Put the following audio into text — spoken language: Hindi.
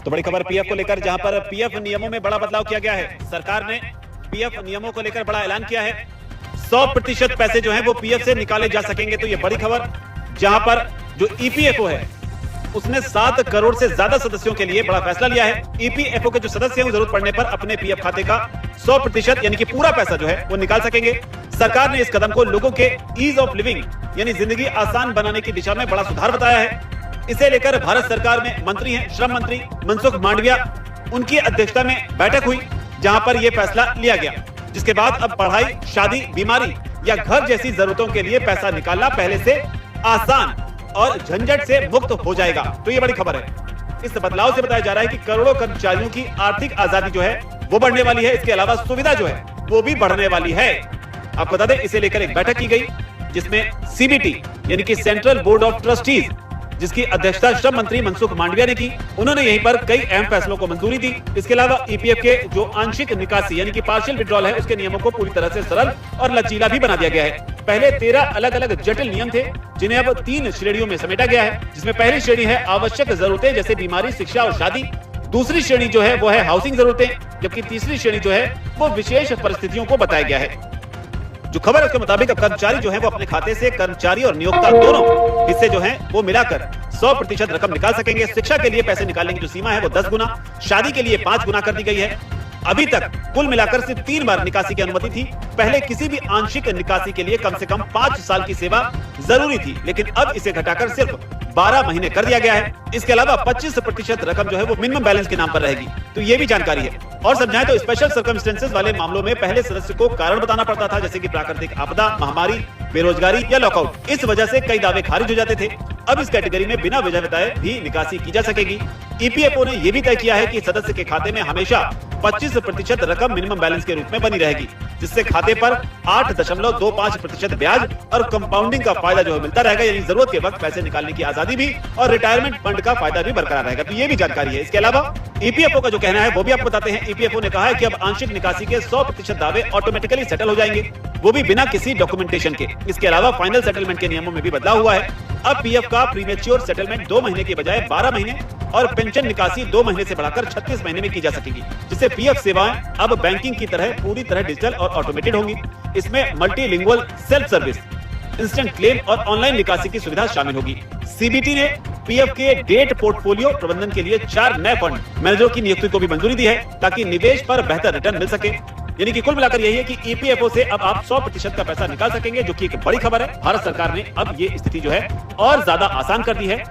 तो बड़ी खबर पीएफ को लेकर, जहां पर पीएफ नियमों में बड़ा बदलाव किया गया है। सरकार ने पीएफ नियमों को लेकर बड़ा ऐलान किया है। 100% पैसे जो हैं वो पीएफ से निकाले जा सकेंगे। तो ये बड़ी खबर, जहां पर जो ईपीएफओ है उसने 7 करोड़ से ज्यादा सदस्यों के लिए बड़ा फैसला लिया है। ईपीएफओ के जो सदस्य हैं जरूरत पड़ने पर अपने पीएफ खाते का 100% यानी कि पूरा पैसा जो है वो निकाल सकेंगे। सरकार ने इस कदम को लोगों के ईज ऑफ लिविंग यानी जिंदगी आसान बनाने की दिशा में बड़ा सुधार बताया है। इसे लेकर भारत सरकार में मंत्री हैं श्रम मंत्री मनसुख मांडविया, उनकी अध्यक्षता में बैठक हुई जहां पर यह फैसला लिया गया, जिसके बाद अब पढ़ाई, शादी, बीमारी या घर जैसी जरूरतों के लिए पैसा निकालना पहले से आसान और झंझट से मुक्त हो जाएगा। तो ये बड़ी खबर है। इस बदलाव से बताया जा रहा है कि करोड़ों कर्मचारियों की आर्थिक आजादी जो है वो बढ़ने वाली है। इसके अलावा सुविधा जो है वो भी बढ़ने वाली है। आपको बता दें, इसे लेकर एक बैठक की गई जिसमें सीबीटी यानी कि सेंट्रल बोर्ड ऑफ ट्रस्टीज, जिसकी अध्यक्षता श्रम मंत्री मनसुख मांडविया ने की, उन्होंने यहीं पर कई अहम फैसलों को मंजूरी दी। इसके अलावा ईपीएफ के जो आंशिक निकासी यानी कि पार्शियल विड्रॉल है उसके नियमों को पूरी तरह से सरल और लचीला भी बना दिया गया है। पहले 13 अलग अलग जटिल नियम थे जिन्हें अब 3 श्रेणियों में समेटा गया है, जिसमें पहली श्रेणी है आवश्यक जरूरतें जैसे बीमारी, शिक्षा और शादी। दूसरी श्रेणी जो है वो है हाउसिंग जरूरतें, जबकि तीसरी श्रेणी जो है वो विशेष परिस्थितियों को बताया गया है। जो खबर है उसके मुताबिक अब कर्मचारी जो है वो अपने खाते से कर्मचारी और नियोक्ता दोनों हिस्से जो हैं वो मिलाकर 100% रकम निकाल सकेंगे। शिक्षा के लिए पैसे निकालने की जो सीमा है वो 10 गुना, शादी के लिए 5 गुना कर दी गई है। अभी तक कुल मिलाकर सिर्फ 3 बार निकासी की अनुमति थी। पहले किसी भी आंशिक निकासी के लिए कम से कम 5 साल की सेवा जरूरी थी, लेकिन अब इसे घटाकर सिर्फ 12 महीने कर दिया गया है। इसके अलावा 25% रकम जो है वो मिनिमम बैलेंस के नाम पर रहेगी। तो ये भी जानकारी है। और समझाएं तो स्पेशल सर्कमस्टेंसेस वाले मामलों में पहले सदस्य को कारण बताना पड़ता था, जैसे कि प्राकृतिक आपदा, महामारी, बेरोजगारी या लॉकआउट। इस वजह से कई दावे खारिज हो जाते थे। अब इस कैटेगरी में बिना वजह बताए भी निकासी की जा सकेगी। ईपीएफओ ने यह भी तय किया है कि सदस्य के खाते में हमेशा 25% रकम मिनिमम बैलेंस के रूप में बनी रहेगी, जिससे खाते पर 8.25% ब्याज और कंपाउंडिंग का फायदा जो है मिलता रहेगा, यानी जरूरत के वक्त पैसे निकालने की आजादी भी और रिटायरमेंट फंड का फायदा भी बरकरार रहेगा। तो ये भी जानकारी है। इसके अलावा ईपीएफओ का जो कहना है वो भी आपको बताते हैं। ईपीएफओ ने कहा है कि अब आंशिक निकासी के 100% दावे ऑटोमेटिकली सेटल हो जाएंगे, वो भी बिना किसी डॉक्यूमेंटेशन के। इसके अलावा फाइनल सेटलमेंट के नियमों में भी बदलाव हुआ है। अब पीएफ का प्रीमेच्योर सेटलमेंट 2 महीने के बजाय 12 महीने और पेंशन निकासी 2 महीने से बढ़ाकर 36 महीने में की जा सकेगी, जिससे पीएफ सेवाएं अब बैंकिंग की तरह पूरी तरह डिजिटल और ऑटोमेटेड होंगी। इसमें multilingual self service, instant claim और ऑनलाइन निकासी की सुविधा शामिल होगी। सीबीटी ने पीएफ के डेट पोर्टफोलियो प्रबंधन के लिए 4 नए फंड मैनेजरों की नियुक्ति को भी मंजूरी दी है, ताकि निवेश पर बेहतर रिटर्न मिल सके। यानी कि कुल मिलाकर यही है कि ईपीएफओ से अब आप 100% का पैसा निकाल सकेंगे, जो कि एक बड़ी खबर है। भारत सरकार ने अब ये स्थिति जो है और ज्यादा आसान कर दी है।